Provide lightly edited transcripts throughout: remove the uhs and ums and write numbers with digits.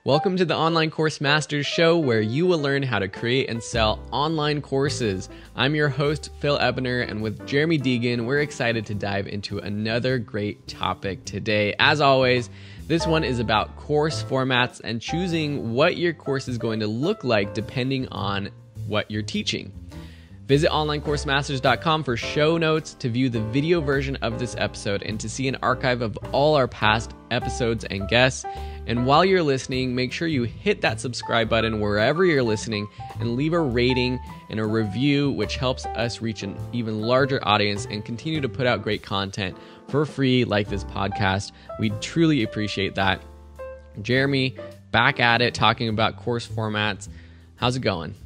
Welcome to the Online Course Masters Show, where you will learn how to create and sell online courses. I'm your host, Phil Ebner, and with Jeremy Deegan, we're excited to dive into another great topic today. As always, this one is about course formats and choosing what your course is going to look like depending on what you're teaching. Visit onlinecoursemasters.com for show notes, to view the video version of this episode, and to see an archive of all our past episodes and guests. And while you're listening, make sure you hit that subscribe button wherever you're listening and leave a rating and a review, which helps us reach an even larger audience and continue to put out great content for free like this podcast. We truly appreciate that. Jeremy, back at it, talking about course formats. How's it going?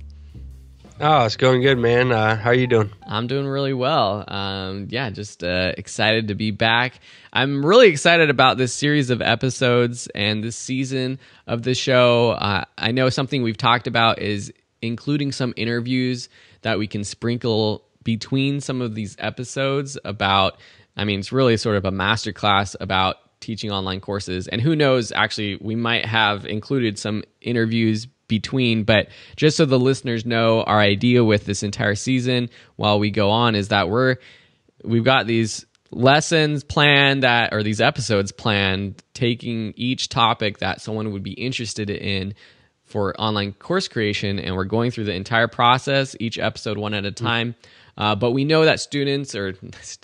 Oh, it's going good, man. How are you doing? I'm doing really well. Just excited to be back. I'm really excited about this series of episodes and this season of the show. I know something we've talked about is including some interviews that we can sprinkle between some of these episodes about, it's really sort of a masterclass about teaching online courses. And who knows, actually, we might have included some interviews between, but just so the listeners know, our idea with this entire season while we go on is that we've got these lessons planned or these episodes planned, taking each topic that someone would be interested in for online course creation, and we're going through the entire process, each episode one at a time. But we know that students, or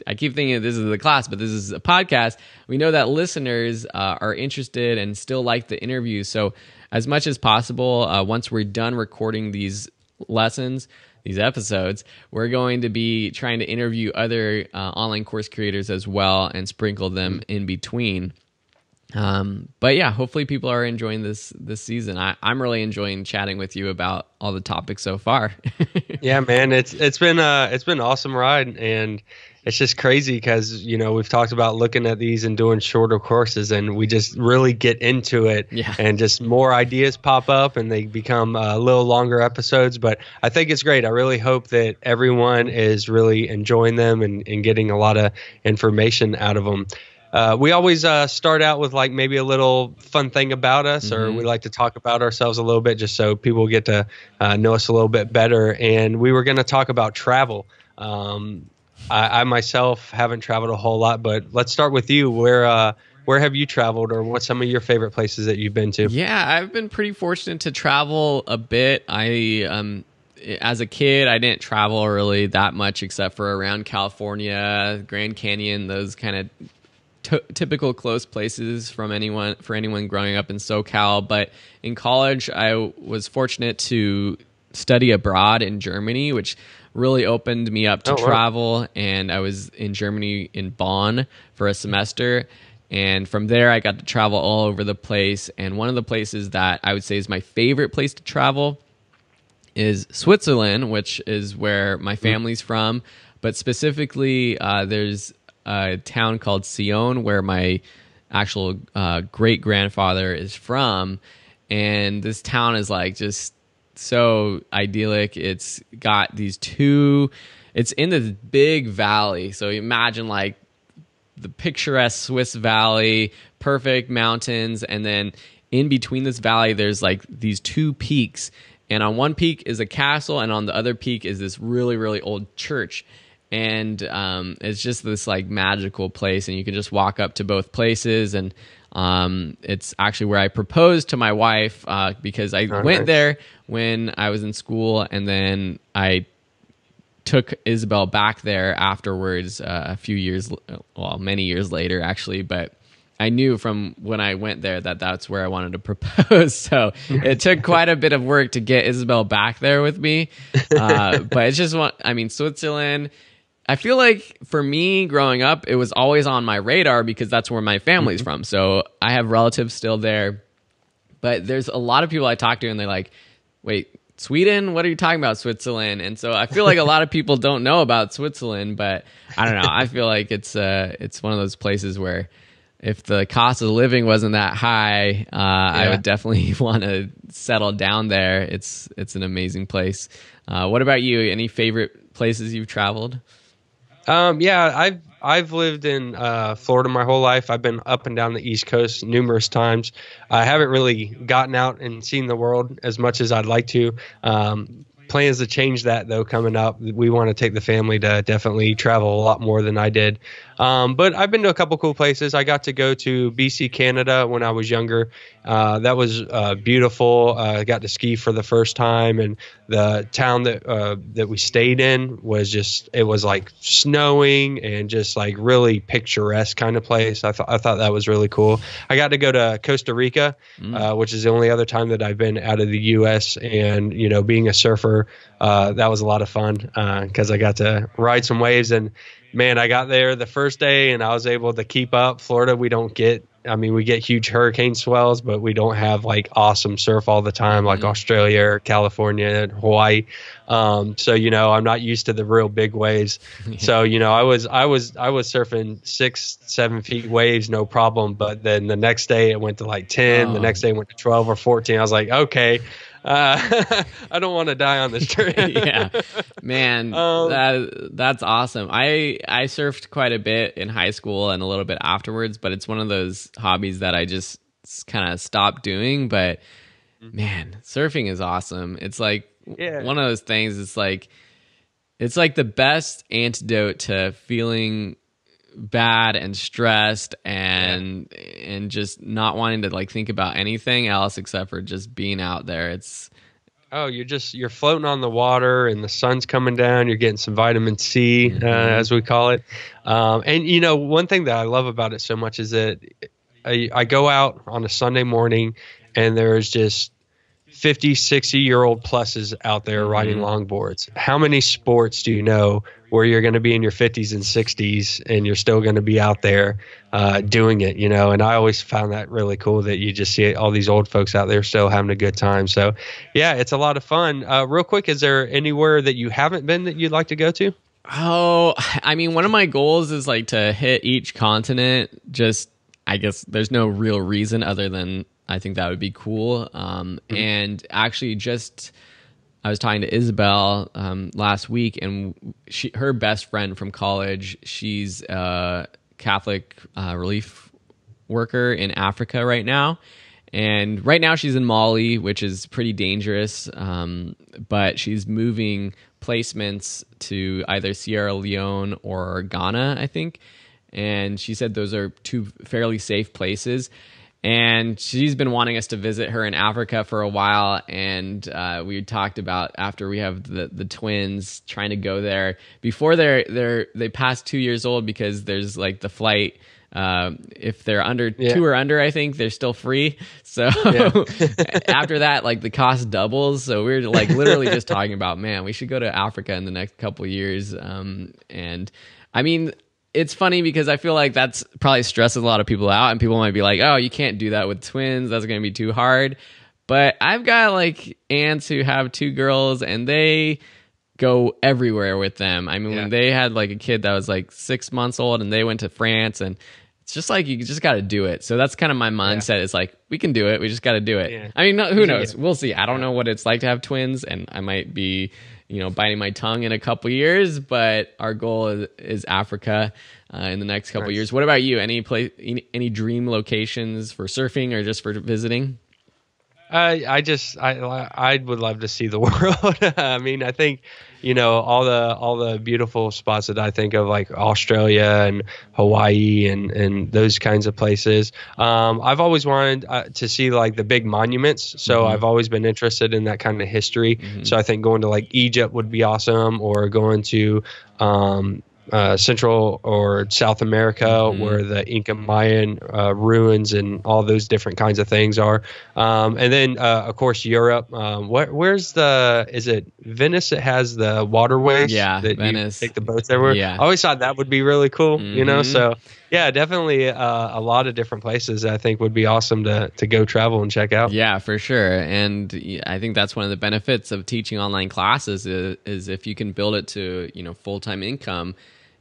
I keep thinking this is the class, but this is a podcast. We know that listeners are interested and still like the interviews. So as much as possible, once we're done recording these lessons, these episodes, we're going to be trying to interview other online course creators as well and sprinkle them in between. But yeah, hopefully people are enjoying this season. I'm really enjoying chatting with you about all the topics so far. Yeah, man, it's been an awesome ride, and it's just crazy because we've talked about looking at these and doing shorter courses, and we just really get into it, and just more ideas pop up, and they become a little longer episodes. But I think it's great. I really hope that everyone is really enjoying them and getting a lot of information out of them. We always start out with like maybe a little fun thing about us, or we like to talk about ourselves a little bit just so people get to know us a little bit better. And we were going to talk about travel. I myself haven't traveled a whole lot, but let's start with you. Where have you traveled, or what's some of your favorite places that you've been to? Yeah, I've been pretty fortunate to travel a bit. As a kid, I didn't travel really that much except for around California, Grand Canyon, those kind of typical close places for anyone growing up in SoCal. But in college, I was fortunate to study abroad in Germany, which really opened me up to travel. And I was in Germany, in Bonn, for a semester. And from there, I got to travel all over the place. And one of the places that I would say is my favorite place to travel is Switzerland, which is where my family's from. But specifically, there's a town called Sion where my actual great-grandfather is from. And this town is like just so idyllic. It's got it's in this big valley. So imagine like the picturesque Swiss valley, perfect mountains, and then in between this valley, there's like these two peaks. And on one peak is a castle, and on the other peak is this really, really old church. And it's just this like magical place, and you can just walk up to both places. And it's actually where I proposed to my wife because I went there when I was in school, and then I took Isabel back there afterwards many years later actually. But I knew from when I went there that that's where I wanted to propose. So it took quite a bit of work to get Isabel back there with me. But it's just Switzerland, I feel like for me growing up, it was always on my radar because that's where my family's from. So I have relatives still there. But there's a lot of people I talk to and they're like, wait, Sweden? What are you talking about, Switzerland? And so I feel like a lot of people don't know about Switzerland, but I don't know. I feel like it's one of those places where if the cost of living wasn't that high, I would definitely want to settle down there. It's an amazing place. What about you? Any favorite places you've traveled? Yeah, I've lived in Florida my whole life. I've been up and down the East Coast numerous times. I haven't really gotten out and seen the world as much as I'd like to. Plans to change that though coming up. We want to take the family to definitely travel a lot more than I did. But I've been to a couple cool places. I got to go to BC, Canada when I was younger. That was beautiful. I got to ski for the first time, and the town that we stayed in was just, it was like snowing and just like really picturesque kind of place. I thought that was really cool. I got to go to Costa Rica, which is the only other time that I've been out of the U.S. And being a surfer, that was a lot of fun because I got to ride some waves. And man, I got there the first day and I was able to keep up. Florida, we get huge hurricane swells, but we don't have like awesome surf all the time like Australia or California and Hawaii. So, I'm not used to the real big waves. So, I was surfing 6-7 feet waves, no problem. But then the next day it went to like 10, the next day it went to 12 or 14. I was like, okay, I don't want to die on this trip. Yeah, man, that's awesome. I surfed quite a bit in high school and a little bit afterwards, but it's one of those hobbies that I just kind of stopped doing. But man, surfing is awesome. It's like one of those things. It's like the best antidote to feeling bad and stressed and just not wanting to like think about anything else except for just being out there. You're floating on the water and the sun's coming down. You're getting some vitamin C, as we call it. And one thing that I love about it so much is that I go out on a Sunday morning and there's just 50, 60-year-old pluses out there riding longboards. How many sports do you know where you're going to be in your 50s and 60s and you're still going to be out there doing it, And I always found that really cool that you just see all these old folks out there still having a good time. So, yeah, it's a lot of fun. Real quick, is there anywhere that you haven't been that you'd like to go to? Oh, one of my goals is like to hit each continent. Just, I guess there's no real reason other than I think that would be cool. And actually I was talking to Isabel last week, and her best friend from college, she's a Catholic relief worker in Africa right now. And right now she's in Mali, which is pretty dangerous. But she's moving placements to either Sierra Leone or Ghana, I think. And she said those are two fairly safe places. And she's been wanting us to visit her in Africa for a while, and we talked about after we have the twins trying to go there before they pass 2 years old, because there's like the flight. If they're under 2 or under, I think they're still free. So after that, like the cost doubles. So we're like literally just talking about, man, we should go to Africa in the next couple of years. And it's funny because I feel like that's probably stresses a lot of people out, and people might be like, oh, you can't do that with twins. That's going to be too hard. But I've got like aunts who have 2 girls, and they go everywhere with them. When they had like a kid that was like 6 months old and they went to France, and it's just like, you just got to do it. So that's kind of my mindset. It's like, we can do it. We just got to do it. Yeah. Who knows? We'll see. I don't know what it's like to have twins, and I might be biting my tongue in a couple years, but our goal is Africa in the next couple years. What about you? Any dream locations for surfing or just for visiting? I would love to see the world. I think, all the beautiful spots that I think of, like Australia and Hawaii and those kinds of places. I've always wanted to see like the big monuments. So I've always been interested in that kind of history. So I think going to like Egypt would be awesome, or going to, Central or South America, where the Inca Mayan ruins and all those different kinds of things are. And then, of course, Europe. Is it Venice that has the waterways? Yeah, that Venice. You take the boats everywhere. Yeah. I always thought that would be really cool, So, yeah, definitely a lot of different places I think would be awesome to go travel and check out. Yeah, for sure. And I think that's one of the benefits of teaching online classes is if you can build it to, full-time income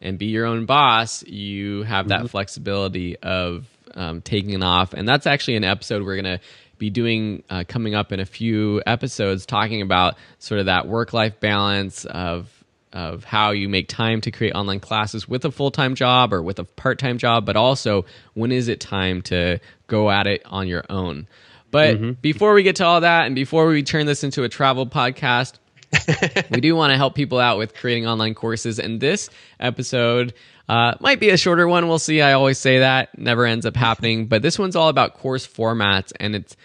and be your own boss, you have that flexibility of taking off. And that's actually an episode we're going to be doing coming up in a few episodes, talking about sort of that work-life balance of of how you make time to create online classes with a full-time job or with a part-time job, but also when is it time to go at it on your own. But before we get to all that, and before we turn this into a travel podcast, we do want to help people out with creating online courses. And this episode might be a shorter one. We'll see. I always say that. Never ends up happening. But this one's all about course formats, and it's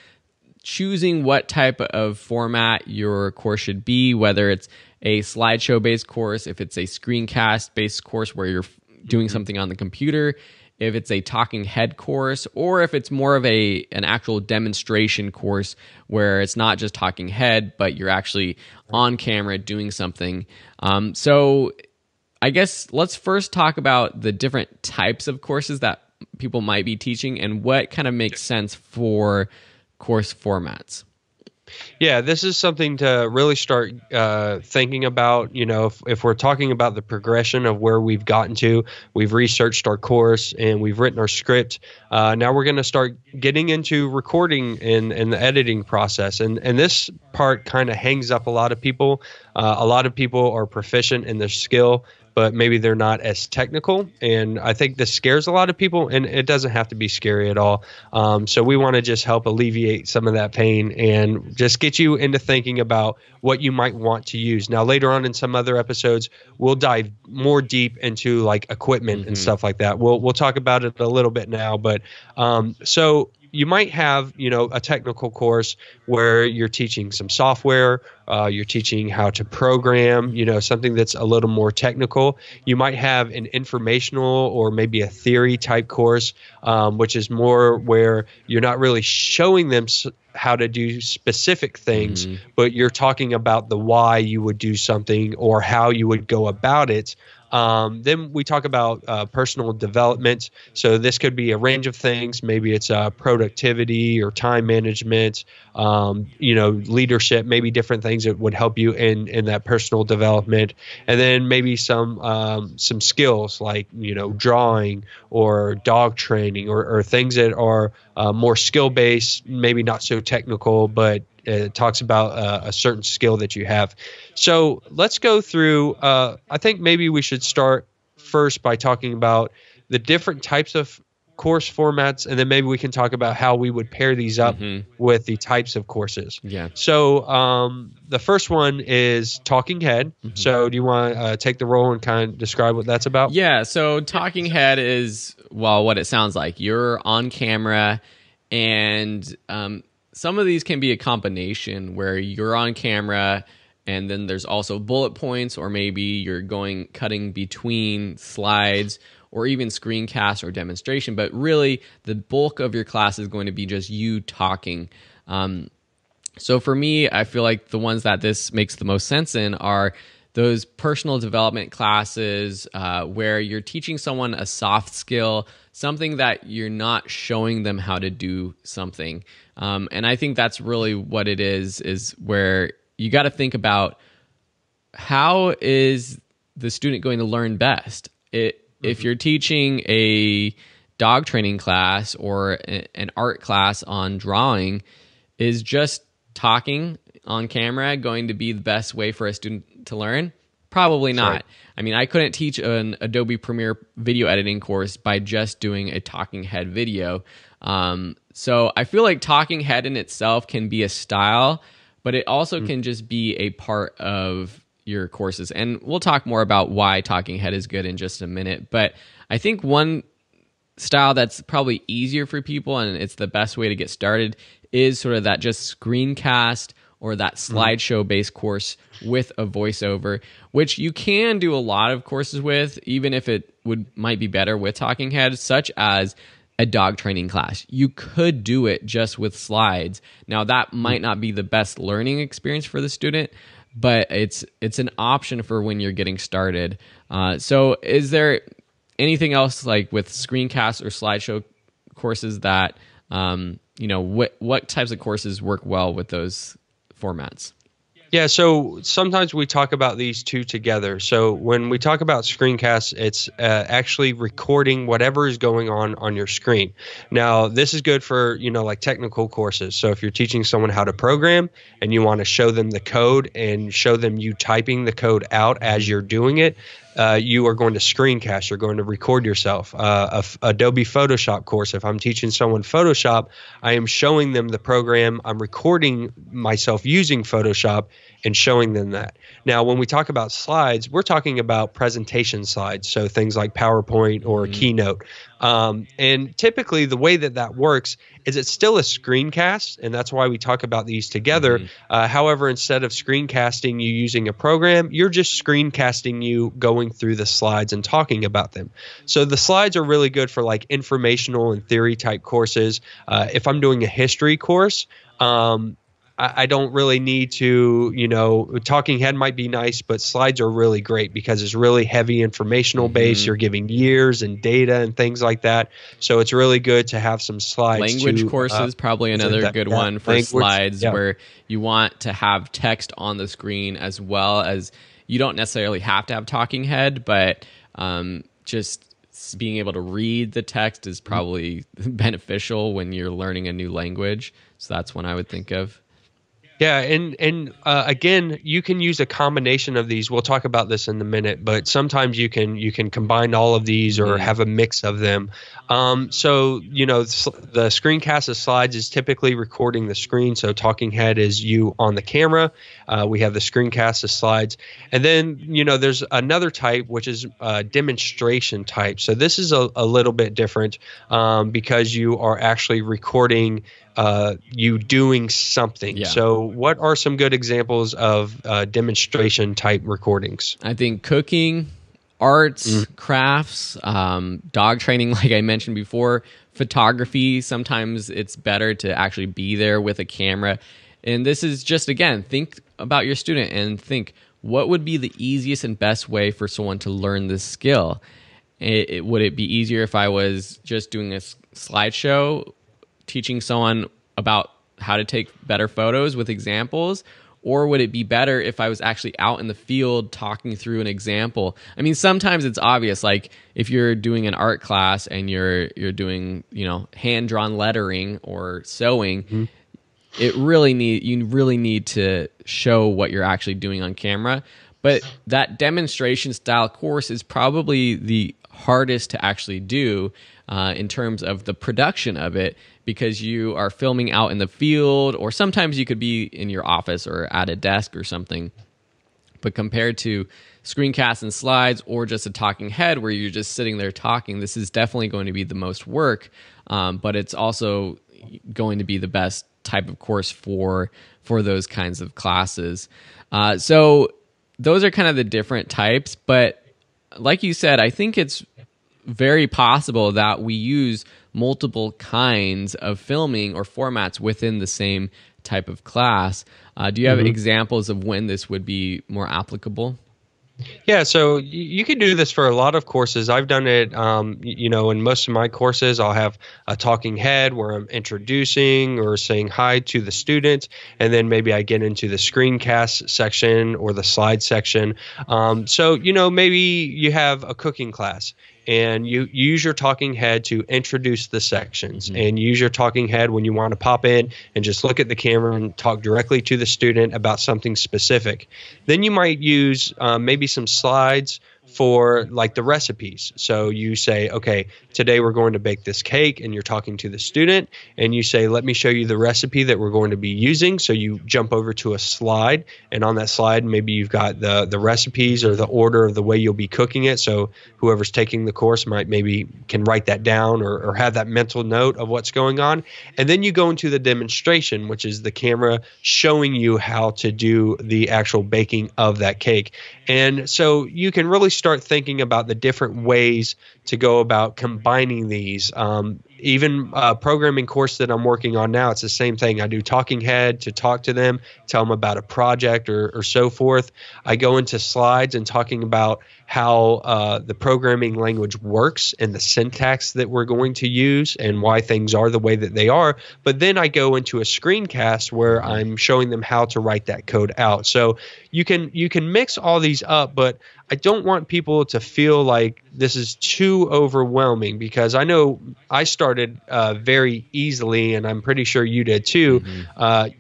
choosing what type of format your course should be, whether it's a slideshow-based course, if it's a screencast-based course where you're doing something on the computer, if it's a talking head course, or if it's more of an actual demonstration course where it's not just talking head, but you're actually on camera doing something. So I guess let's first talk about the different types of courses that people might be teaching and what kind of makes sense for course formats. Yeah, this is something to really start thinking about. If we're talking about the progression of where we've gotten to, we've researched our course and we've written our script. Now we're going to start getting into recording and the editing process. And this part kind of hangs up a lot of people. A lot of people are proficient in their skill, but maybe they're not as technical. And I think this scares a lot of people, and it doesn't have to be scary at all. So we want to just help alleviate some of that pain and just get you into thinking about what you might want to use. Now, later on in some other episodes, we'll dive more deep into like equipment and stuff like that. We'll talk about it a little bit now, but so you might have, a technical course where you're teaching some software, you're teaching how to program, something that's a little more technical. You might have an informational or maybe a theory type course, which is more where you're not really showing them how to do specific things, but you're talking about the why you would do something or how you would go about it. Then we talk about personal development. So this could be a range of things. Maybe it's productivity or time management, leadership, maybe different things that would help you in that personal development. And then maybe some skills like, drawing or dog training or things that are more skill-based, maybe not so technical, but it talks about a certain skill that you have. So let's go through. I think maybe we should start first by talking about the different types of course formats, and then maybe we can talk about how we would pair these up with the types of courses. Yeah. So the first one is talking head. So do you want to take the role and kind of describe what that's about? Yeah. So talking head is, what it sounds like. You're on camera, and some of these can be a combination where you're on camera and then there's also bullet points, or maybe you're cutting between slides or even screencast or demonstration. But really, the bulk of your class is going to be just you talking. So for me, I feel like the ones that this makes the most sense in are those personal development classes where you're teaching someone a soft skill, something that you're not showing them how to do something. And I think that's really what it is where you got to think about how is the student going to learn best. If you're teaching a dog training class or an art class on drawing, is just talking on camera going to be the best way for a student to learn? Probably not. Right. I mean, I couldn't teach an Adobe Premiere video editing course by just doing a talking head video. So I feel like talking head in itself can be a style, but it also can just be a part of your courses. And we'll talk more about why talking head is good in just a minute. But I think one style that's probably easier for people, and it's the best way to get started, is sort of that just screencast or that slideshow-based course with a voiceover, which you can do a lot of courses with, even if it might be better with talking heads, such as a dog training class. You could do it just with slides. Now, that might not be the best learning experience for the student, but it's an option for when you're getting started. So is there anything else like with screencast or slideshow courses that, what types of courses work well with those formats? Yeah, so sometimes we talk about these two together. So when we talk about screencasts, it's actually recording whatever is going on your screen. Now, this is good for, like technical courses. So if you're teaching someone how to program and you want to show them the code and show them you typing the code out as you're doing it, you are going to screencast. You're going to record yourself. Adobe Photoshop course, if I'm teaching someone Photoshop, I am showing them the program. I'm recording myself using Photoshop and showing them that. Now, when we talk about slides, we're talking about presentation slides, so things like PowerPoint or Keynote. And typically the way that works is it's still a screencast, and that's why we talk about these together. However, instead of screencasting you using a program, you're just screencasting you going through the slides and talking about them. So the slides are really good for like informational and theory type courses. If I'm doing a history course, I don't really need to, talking head might be nice, but slides are really great because it's really heavy informational based. You're giving years and data and things like that. So it's really good to have some slides. Language courses, probably another good one for slides where you want to have text on the screen as well as you don't necessarily have to have talking head, but just being able to read the text is probably beneficial when you're learning a new language. So that's one I would think of. Yeah, and again, you can use a combination of these. We'll talk about this in a minute, but sometimes you can combine all of these or have a mix of them. So the screencast of slides is typically recording the screen. So talking head is you on the camera. We have the screencast of slides, and then there's another type which is demonstration type. So this is a little bit different because you are actually recording you doing something. Yeah. So what are some good examples of demonstration type recordings? I think cooking, arts, crafts, dog training, like I mentioned before, photography. Sometimes it's better to actually be there with a camera. And this is just, again, think about your student and think, what would be the easiest and best way for someone to learn this skill? Would it be easier if I was just doing a slideshow, teaching someone about how to take better photos with examples? Or would it be better if I was actually out in the field talking through an example? I mean, sometimes it's obvious, like if you're doing an art class and you're doing, hand-drawn lettering or sewing, you really need to show what you're actually doing on camera. But that demonstration style course is probably the hardest to actually do in terms of the production of it, because you are filming out in the field, or sometimes you could be in your office or at a desk or something. But compared to screencasts and slides or just a talking head where you're just sitting there talking, this is definitely going to be the most work, but it's also going to be the best type of course for those kinds of classes. So those are kind of the different types, but like you said, I think it's very possible that we use multiple kinds of filming or formats within the same type of class. Do you have examples of when this would be more applicable? Yeah, so you can do this for a lot of courses. I've done it, in most of my courses, I'll have a talking head where I'm introducing or saying hi to the student, and then maybe I get into the screencast section or the slide section. So maybe you have a cooking class, and you use your talking head to introduce the sections, and use your talking head when you want to pop in and just look at the camera and talk directly to the student about something specific. Then you might use maybe some slides for like the recipes. So you say, okay, today we're going to bake this cake, and you're talking to the student, and you say, let me show you the recipe that we're going to be using. So you jump over to a slide, and on that slide, maybe you've got the recipes or the order of the way you'll be cooking it. So whoever's taking the course maybe can write that down or have that mental note of what's going on. And then you go into the demonstration, which is the camera showing you how to do the actual baking of that cake. And so you can really start thinking about the different ways to go about combining these. even programming course that I'm working on now, it's the same thing. I do talking head to talk to them, tell them about a project or so forth. I go into slides and talking about how the programming language works and the syntax that we're going to use and why things are the way that they are. But then I go into a screencast where I'm showing them how to write that code out. So you can mix all these up, but I don't want people to feel like this is too overwhelming, because I know I started very easily, and I'm pretty sure you did too.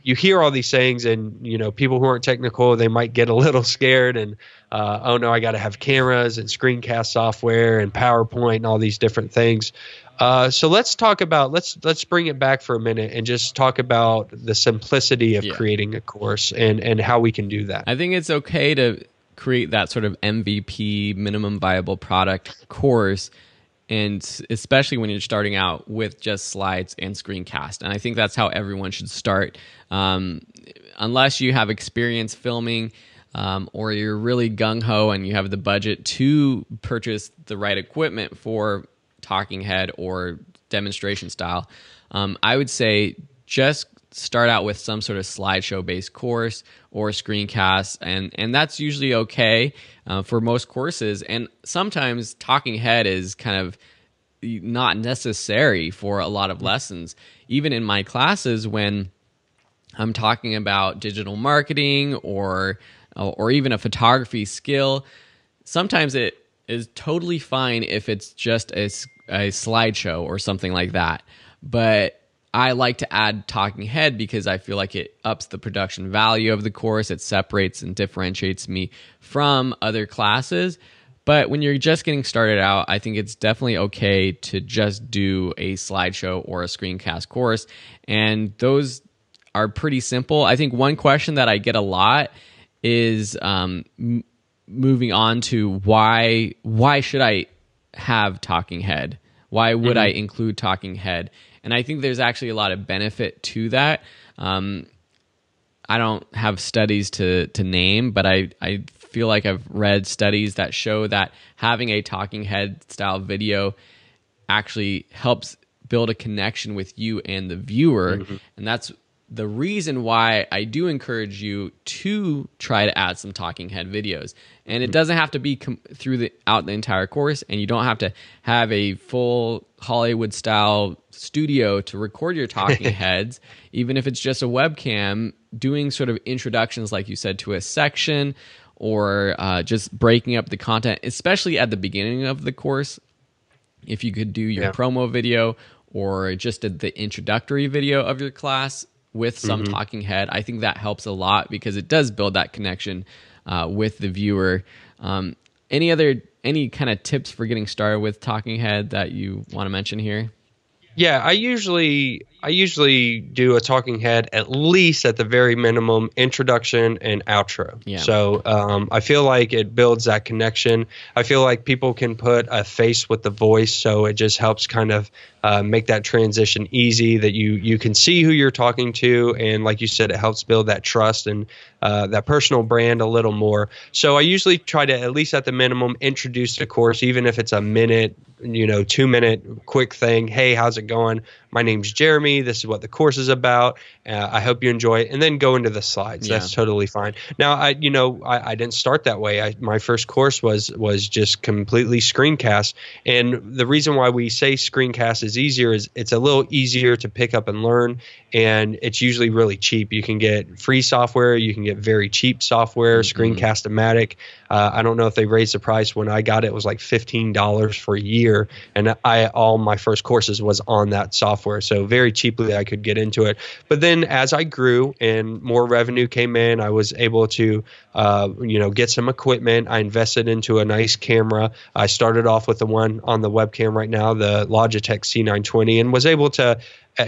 You hear all these things, and people who aren't technical, they might get a little scared and oh no, I got to have cameras and screencast software and PowerPoint and all these different things. So let's talk about let's bring it back for a minute and just talk about the simplicity of creating a course and how we can do that. I think it's okay to create that sort of MVP, minimum viable product course, and especially when you're starting out with just slides and screencast. And I think that's how everyone should start. Unless you have experience filming, or you're really gung-ho and you have the budget to purchase the right equipment for talking head or demonstration style, I would say just start out with some sort of slideshow-based course or screencast, and that's usually okay for most courses. And sometimes talking head is kind of not necessary for a lot of lessons. Even in my classes, when I'm talking about digital marketing or even a photography skill, sometimes it is totally fine if it's just a slideshow or something like that. But I like to add talking head because I feel like it ups the production value of the course. It separates and differentiates me from other classes. But when you're just getting started out, I think it's definitely okay to just do a slideshow or a screencast course. And those are pretty simple. I think one question that I get a lot is moving on to why should I have talking head? Why would I include talking head? And I think there's actually a lot of benefit to that. I don't have studies to name, but I feel like I've read studies that show that having a talking head style video actually helps build a connection with you and the viewer. And that's the reason why I do encourage you to try to add some talking head videos. And it doesn't have to be throughout the entire course, and you don't have to have a full Hollywood style studio to record your talking heads. Even if it's just a webcam, doing sort of introductions, like you said, to a section, or just breaking up the content, especially at the beginning of the course. If you could do your promo video or just the introductory video of your class with some talking head, I think that helps a lot because it does build that connection with the viewer. Any kind of tips for getting started with talking head that you want to mention here? Yeah, I usually do a talking head at least at the very minimum introduction and outro. Yeah. So I feel like it builds that connection. I feel like people can put a face with the voice, so it just helps kind of make that transition easy, that you can see who you're talking to, and like you said, it helps build that trust and that personal brand a little more. So I usually try to, at least at the minimum, introduce the course, even if it's a minute, 2-minute quick thing. Hey, how's it going? My name's Jeremy. This is what the course is about. I hope you enjoy it, and then go into the slides. Yeah. That's totally fine. Now, I didn't start that way. My first course was just completely screencast, and the reason why we say screencast is easier is it's a little easier to pick up and learn, and it's usually really cheap. You can get free software, you can get very cheap software, Screencast-O-Matic. I don't know if they raised the price. When I got it, it was like $15 for a year, and all my first courses was on that software, so very cheaply I could get into it. But then as I grew and more revenue came in, I was able to get some equipment. I invested into a nice camera. I started off with the one on the webcam right now, the Logitech C920, and was able to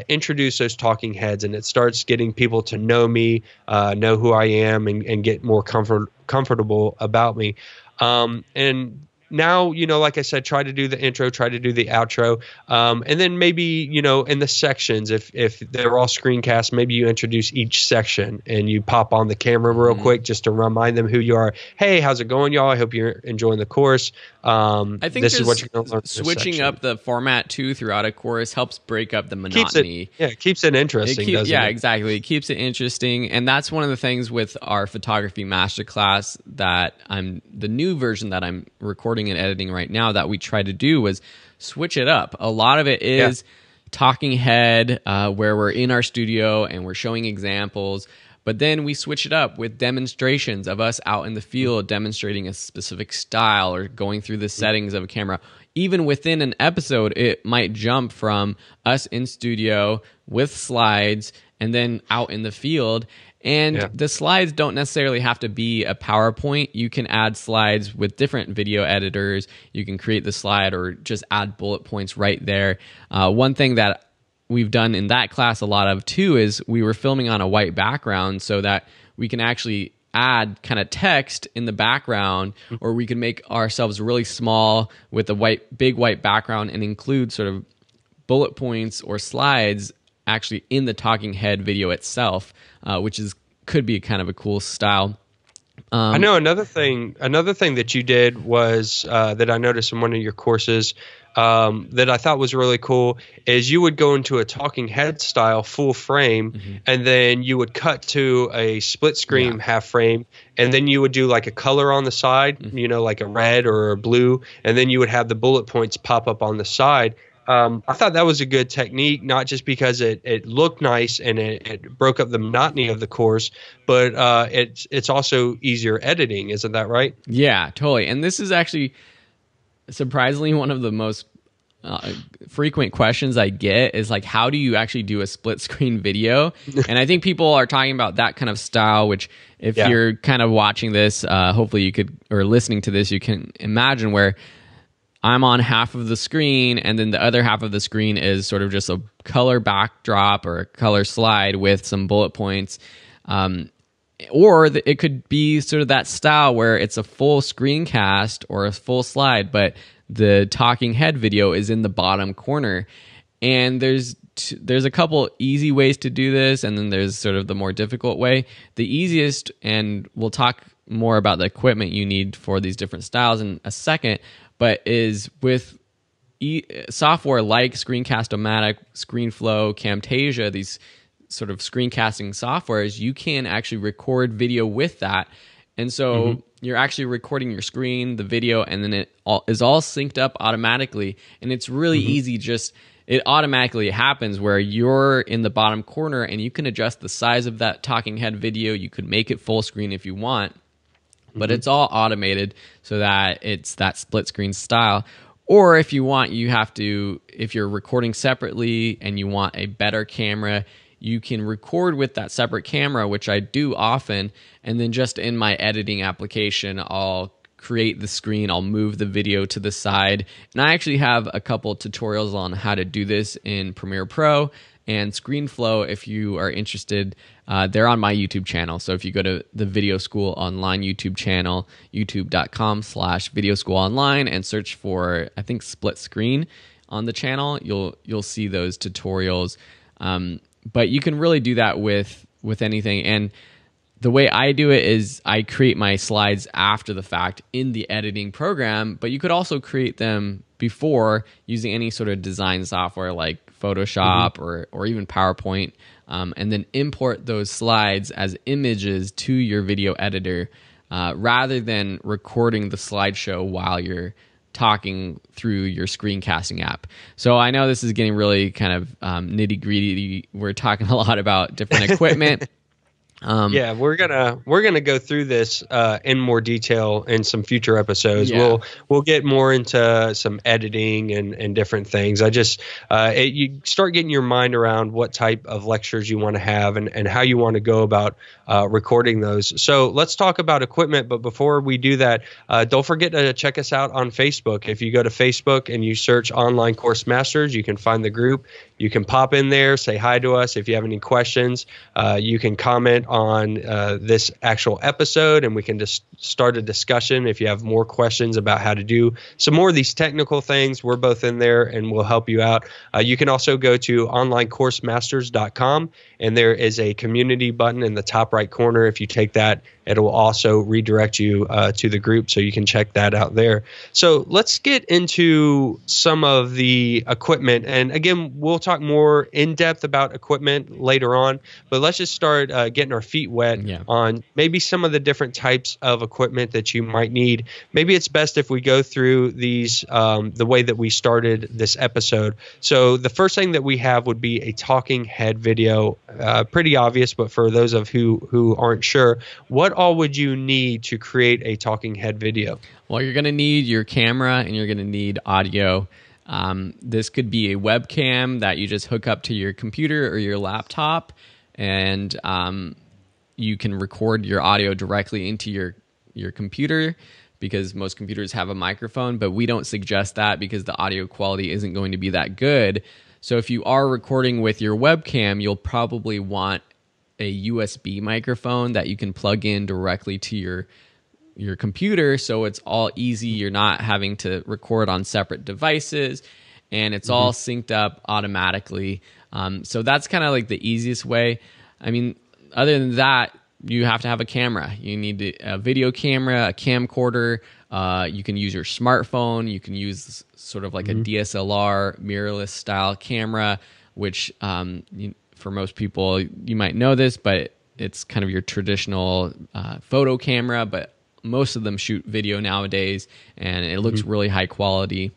introduce those talking heads, and it starts getting people to know me, know who I am, and get more comfortable about me. And now, like I said, try to do the intro, try to do the outro. And then maybe, in the sections, if they're all screencasts, maybe you introduce each section and you pop on the camera real quick just to remind them who you are. Hey, how's it going, y'all? I hope you're enjoying the course. I think this is what you're going to learn. Switching up the format too throughout a course helps break up the monotony. It keeps it interesting. Exactly. It keeps it interesting, and that's one of the things with our photography masterclass that the new version that I'm recording and editing right now that we try to do was switch it up. A lot of it is talking head, where we're in our studio and we're showing examples. But then we switch it up with demonstrations of us out in the field demonstrating a specific style or going through the settings of a camera. Even within an episode, it might jump from us in studio with slides and then out in the field. And the slides don't necessarily have to be a PowerPoint. You can add slides with different video editors. You can create the slide or just add bullet points right there. One thing that we've done in that class a lot of too is we were filming on a white background so that we can actually add kind of text in the background, or we can make ourselves really small with a big white background and include sort of bullet points or slides actually in the talking head video itself, which could be kind of a cool style. I know another thing that you did was that I noticed in one of your courses that I thought was really cool is you would go into a talking head style full frame, and then you would cut to a split screen half frame, and then you would do like a color on the side, like a red or a blue, and then you would have the bullet points pop up on the side. I thought that was a good technique, not just because it looked nice and it broke up the monotony of the course, but it's also easier editing. Isn't that right? Yeah, totally. And this is actually surprisingly one of the most frequent questions I get is like, how do you actually do a split screen video? And I think people are talking about that kind of style, which if you're kind of watching this, hopefully you could, or listening to this, you can imagine where I'm on half of the screen, and then the other half of the screen is sort of just a color backdrop or a color slide with some bullet points. Or it could be sort of that style where it's a full screencast or a full slide, but the talking head video is in the bottom corner. And there's a couple easy ways to do this, and then there's sort of the more difficult way. The easiest, and we'll talk more about the equipment you need for these different styles in a second, but is with software like Screencast-O-Matic, ScreenFlow, Camtasia, these sort of screencasting softwares, you can actually record video with that. And so you're actually recording your screen, the video, and then it is all synced up automatically. And it's really easy, it automatically happens where you're in the bottom corner and you can adjust the size of that talking head video. You could make it full screen if you want. But it's all automated so that it's that split screen style. Or if you want, if you're recording separately and you want a better camera, you can record with that separate camera, which I do often. And then just in my editing application, I'll create the screen, I'll move the video to the side. And I actually have a couple tutorials on how to do this in Premiere Pro and ScreenFlow. If you are interested, they're on my YouTube channel. So if you go to the Video School Online YouTube channel, youtube.com/Video School Online, and search for, I think, split screen on the channel, you'll see those tutorials. But you can really do that with anything. And the way I do it is I create my slides after the fact in the editing program, but you could also create them before using any sort of design software like Photoshop or even PowerPoint, and then import those slides as images to your video editor rather than recording the slideshow while you're talking through your screencasting app. So I know this is getting really kind of nitty-gritty. We're talking a lot about different equipment. We're gonna go through this in more detail in some future episodes. We'll get more into some editing and different things. You start getting your mind around what type of lectures you want to have and how you want to go about recording those. So let's talk about equipment. But before we do that, don't forget to check us out on Facebook. If you go to Facebook and you search Online Course Masters, you can find the group. You can pop in there, say hi to us. If you have any questions, you can comment on this actual episode, and we can just start a discussion. If you have more questions about how to do some more of these technical things, we're both in there and we'll help you out. You can also go to onlinecoursemasters.com, and there is a community button in the top right corner. If you take that, it will also redirect you to the group, so you can check that out there. So let's get into some of the equipment. And again, we'll talk more in depth about equipment later on, but let's just start getting our feet wet on maybe some of the different types of equipment that you might need. Maybe it's best if we go through these the way that we started this episode. So the first thing that we have would be a talking head video. Pretty obvious, but for those of who aren't sure, what all would you need to create a talking head video? Well, you're going to need your camera and you're going to need audio. This could be a webcam that you just hook up to your computer or your laptop, and you can record your audio directly into your computer, because most computers have a microphone, but we don't suggest that because the audio quality isn't going to be that good. So if you are recording with your webcam, you'll probably want a USB microphone that you can plug in directly to your computer, so it's all easy. You're not having to record on separate devices, and it's all synced up automatically. So that's kind of like the easiest way. I mean, other than that, you have to have a camera. You need a video camera, a camcorder. You can use your smartphone. You can use sort of like a DSLR mirrorless style camera, which for most people, you might know this, but it's kind of your traditional photo camera, but most of them shoot video nowadays, and it looks really high quality.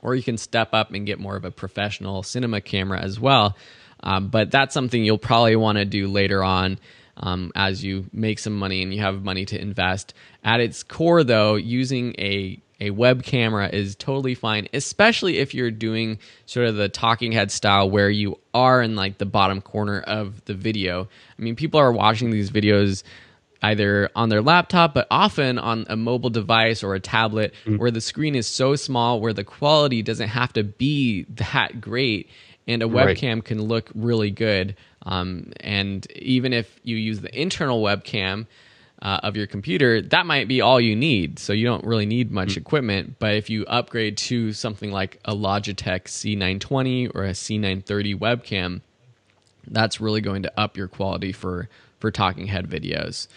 Or you can step up and get more of a professional cinema camera as well. But that's something you'll probably want to do later on as you make some money and you have money to invest. At its core, though, using a web camera is totally fine, especially if you're doing sort of the talking head style where you are in like the bottom corner of the video. I mean, people are watching these videos either on their laptop, but often on a mobile device or a tablet where the screen is so small where the quality doesn't have to be that great, and a webcam can look really good. And even if you use the internal webcam of your computer, that might be all you need. So you don't really need much equipment. But if you upgrade to something like a Logitech C920 or a C930 webcam, that's really going to up your quality for talking head videos.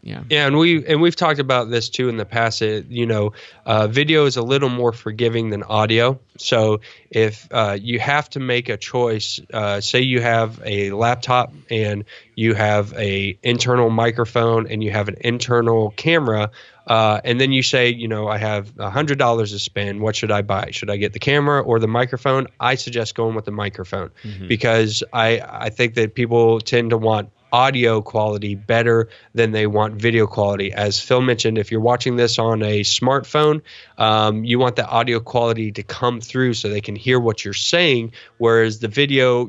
Yeah, and we've talked about this too in the past. Video is a little more forgiving than audio. So if you have to make a choice, say you have a laptop and you have a internal microphone and you have an internal camera, and then you say, I have $100 to spend. What should I buy? Should I get the camera or the microphone? I suggest going with the microphone because I think that people tend to want audio quality better than they want video quality. As Phil mentioned, if you're watching this on a smartphone, you want the audio quality to come through so they can hear what you're saying, whereas the video,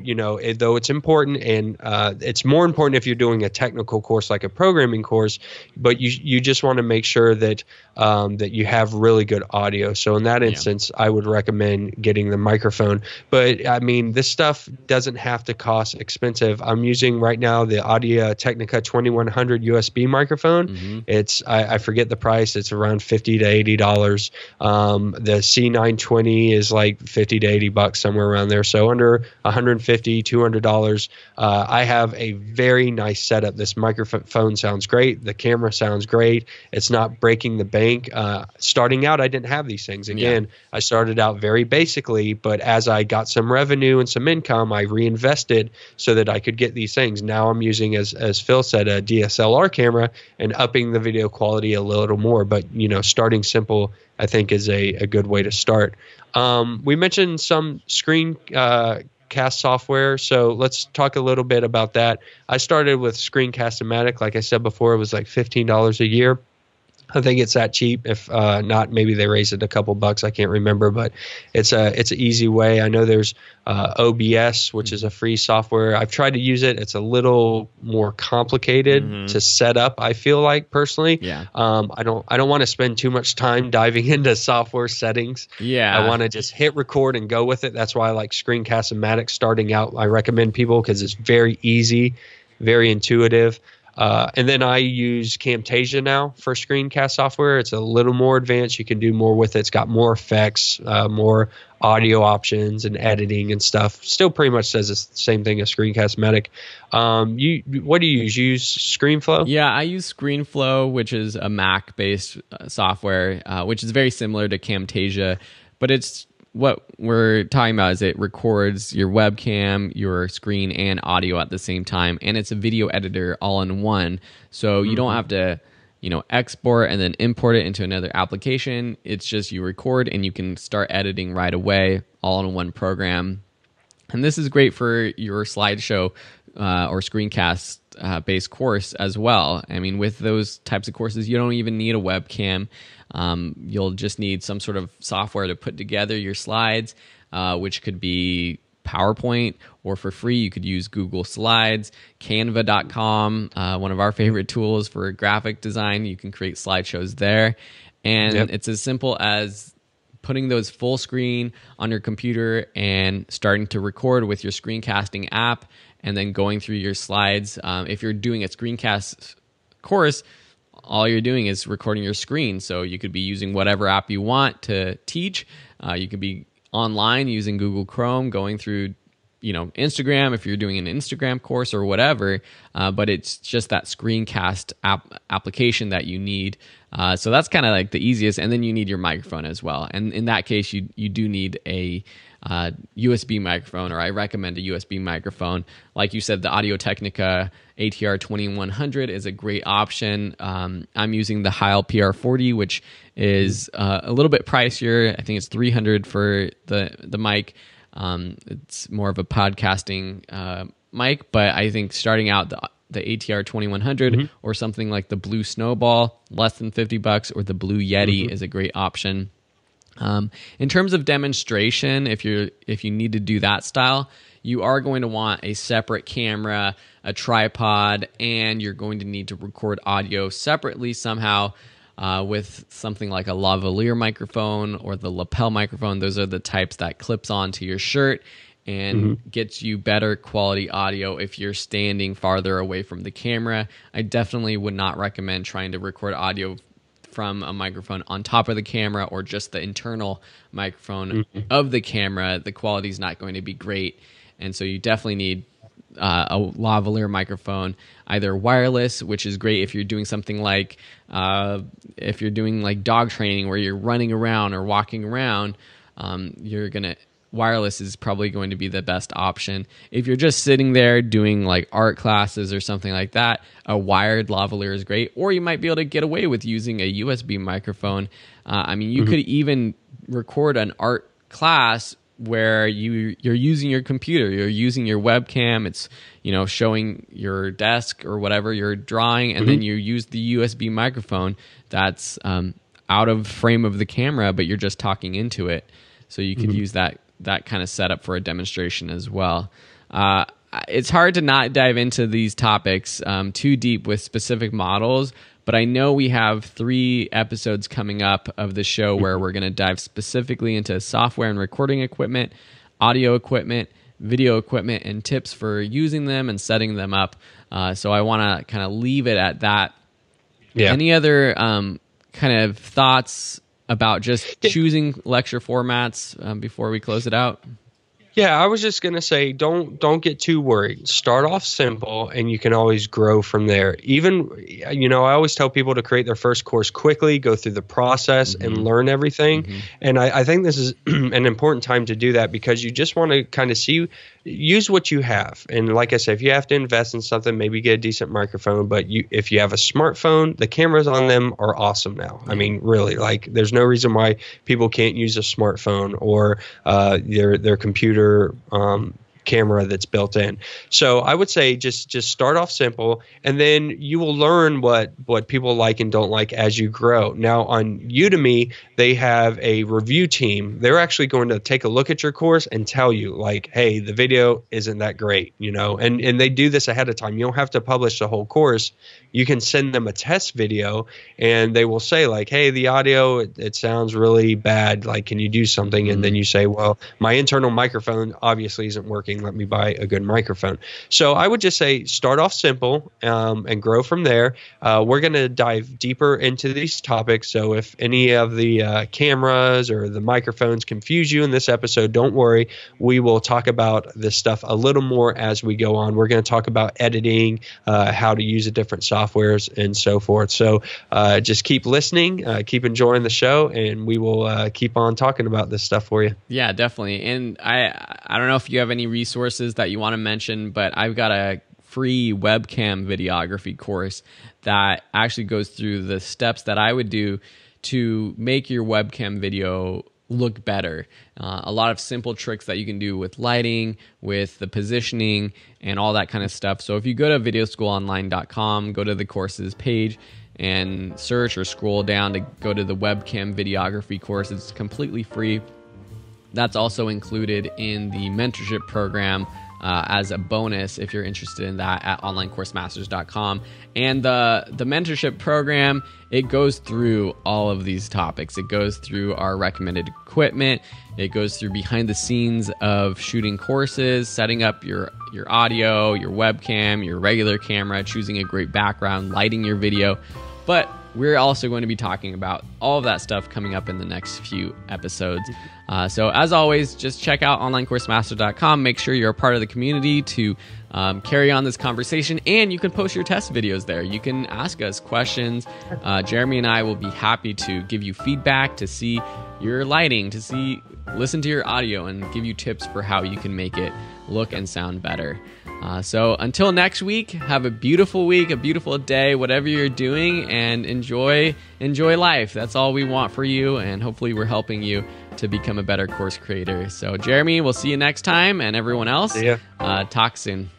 though it's important, and it's more important if you're doing a technical course like a programming course, but you just want to make sure that that you have really good audio. So in that instance, I would recommend getting the microphone. But I mean, this stuff doesn't have to cost expensive. I'm using right now the Audio Technica 2100 USB microphone. It's I forget the price. It's around $50 to $80. The C920 is like $50 to $80, somewhere around there. So under $150, $200. I have a very nice setup. This microphone sounds great. The camera sounds great. It's not breaking the bank. Starting out, I didn't have these things. Again, I started out very basically, but as I got some revenue and some income, I reinvested so that I could get these things. Now I'm using, as Phil said, a DSLR camera and upping the video quality a little more. But, starting simple, I think, is a good way to start. We mentioned some screencast software, so let's talk a little bit about that. I started with Screencast-O-Matic. Like I said before, it was like $15 a year. I think it's that cheap. If not, maybe they raise it a couple bucks. I can't remember, but it's an easy way. I know there's OBS, which is a free software. I've tried to use it. It's a little more complicated to set up, I feel like, personally. Yeah. I don't want to spend too much time diving into software settings. Yeah. I want to just hit record and go with it. That's why I like Screencast-O-Matic starting out. I recommend people because it's very easy, very intuitive. And then I use Camtasia now for screencast software. It's a little more advanced. You can do more with it. It's got more effects, more audio options and editing and stuff. Still pretty much says the same thing as Screencast-O-Matic. What do you use? You use ScreenFlow? Yeah, I use ScreenFlow, which is a Mac-based software, which is very similar to Camtasia, but it's what we're talking about is it records your webcam, your screen, and audio at the same time, and it's a video editor all in one. So you don't have to, export and then import it into another application. It's just you record and you can start editing right away, all in one program. And this is great for your slideshow or screencast based course as well. I mean, with those types of courses, you don't even need a webcam. You'll just need some sort of software to put together your slides, which could be PowerPoint, or for free, you could use Google Slides, Canva.com, one of our favorite tools for graphic design. You can create slideshows there. And it's as simple as putting those full screen on your computer and starting to record with your screencasting app, and then going through your slides. If you're doing a screencast course, all you're doing is recording your screen. So you could be using whatever app you want to teach. You could be online using Google Chrome, going through Instagram if you're doing an Instagram course or whatever. But it's just that screencast application that you need. So that's kind of like the easiest. And then you need your microphone as well. And in that case, you do need a USB microphone, or I recommend a USB microphone. Like you said, the Audio-Technica ATR 2100 is a great option. I'm using the Heil PR40, which is a little bit pricier. I think it's $300 for the mic. It's more of a podcasting mic, but I think starting out the ATR 2100 or something like the Blue Snowball, less than $50, or the Blue Yeti is a great option. In terms of demonstration, if you need to do that style, you are going to want a separate camera, a tripod, and you're going to need to record audio separately somehow with something like a lavalier microphone or the lapel microphone. Those are the types that clips onto your shirt and gets you better quality audio if you're standing farther away from the camera. I definitely would not recommend trying to record audio from a microphone on top of the camera or just the internal microphone of the camera. The quality is not going to be great. And so you definitely need a lavalier microphone, either wireless, which is great if you're doing something like if you're doing like dog training where you're running around or walking around, wireless is probably going to be the best option. If you're just sitting there doing like art classes or something like that, a wired lavalier is great. Or you might be able to get away with using a USB microphone. I mean, you could even record an art class where you're using your computer, you're using your webcam, it's showing your desk or whatever you're drawing, and then you use the USB microphone that's out of frame of the camera, but you're just talking into it. So you could use that kind of setup for a demonstration as well. It's hard to not dive into these topics too deep with specific models, but I know we have 3 episodes coming up of the show where we're going to dive specifically into software and recording equipment, audio equipment, video equipment, and tips for using them and setting them up. So I want to kind of leave it at that. Yeah. Any other kind of thoughts about just choosing lecture formats before we close it out? Yeah, I was just going to say, don't get too worried. Start off simple, and you can always grow from there. Even, I always tell people to create their first course quickly, go through the process, and learn everything. And I think this is an important time to do that, because you just want to kind of use what you have. And like I said, if you have to invest in something, maybe get a decent microphone. But if you have a smartphone, the cameras on them are awesome now. I mean, really, like there's no reason why people can't use a smartphone or their computer camera that's built in. So I would say just start off simple, and then you will learn what people like and don't like as you grow. Now on Udemy, they have a review team. They're actually going to take a look at your course and tell you like, hey, the video isn't that great, and they do this ahead of time. You don't have to publish the whole course. You can send them a test video and they will say like, hey, the audio, it sounds really bad. Like, can you do something? And then you say, well, my internal microphone obviously isn't working. Let me buy a good microphone. So I would just say start off simple and grow from there. We're going to dive deeper into these topics. So if any of the cameras or the microphones confuse you in this episode, don't worry. We will talk about this stuff a little more as we go on. We're going to talk about editing, how to use the different softwares and so forth. So just keep listening, keep enjoying the show, and we will keep on talking about this stuff for you. Yeah, definitely. And I don't know if you have any resources that you want to mention, but I've got a free webcam videography course that actually goes through the steps that I would do to make your webcam video look better. A lot of simple tricks that you can do with lighting, with the positioning, and all that kind of stuff. So if you go to videoschoolonline.com, go to the courses page and search or scroll down to go to the webcam videography course. It's completely free. That's also included in the mentorship program as a bonus if you're interested in that at onlinecoursemasters.com. And the mentorship program, it goes through all of these topics. It goes through our recommended equipment. It goes through behind the scenes of shooting courses, setting up your audio, your webcam, your regular camera, choosing a great background, lighting your video. But we're also going to be talking about all of that stuff coming up in the next few episodes. So as always, just check out onlinecoursemaster.com. Make sure you're a part of the community to carry on this conversation, and you can post your test videos there. You can ask us questions. Jeremy and I will be happy to give you feedback, to see your lighting, listen to your audio, and give you tips for how you can make it look and sound better. So until next week, have a beautiful week, a beautiful day, whatever you're doing, and enjoy life. That's all we want for you, and hopefully we're helping you to become a better course creator. So Jeremy, we'll see you next time, and everyone else, talk soon.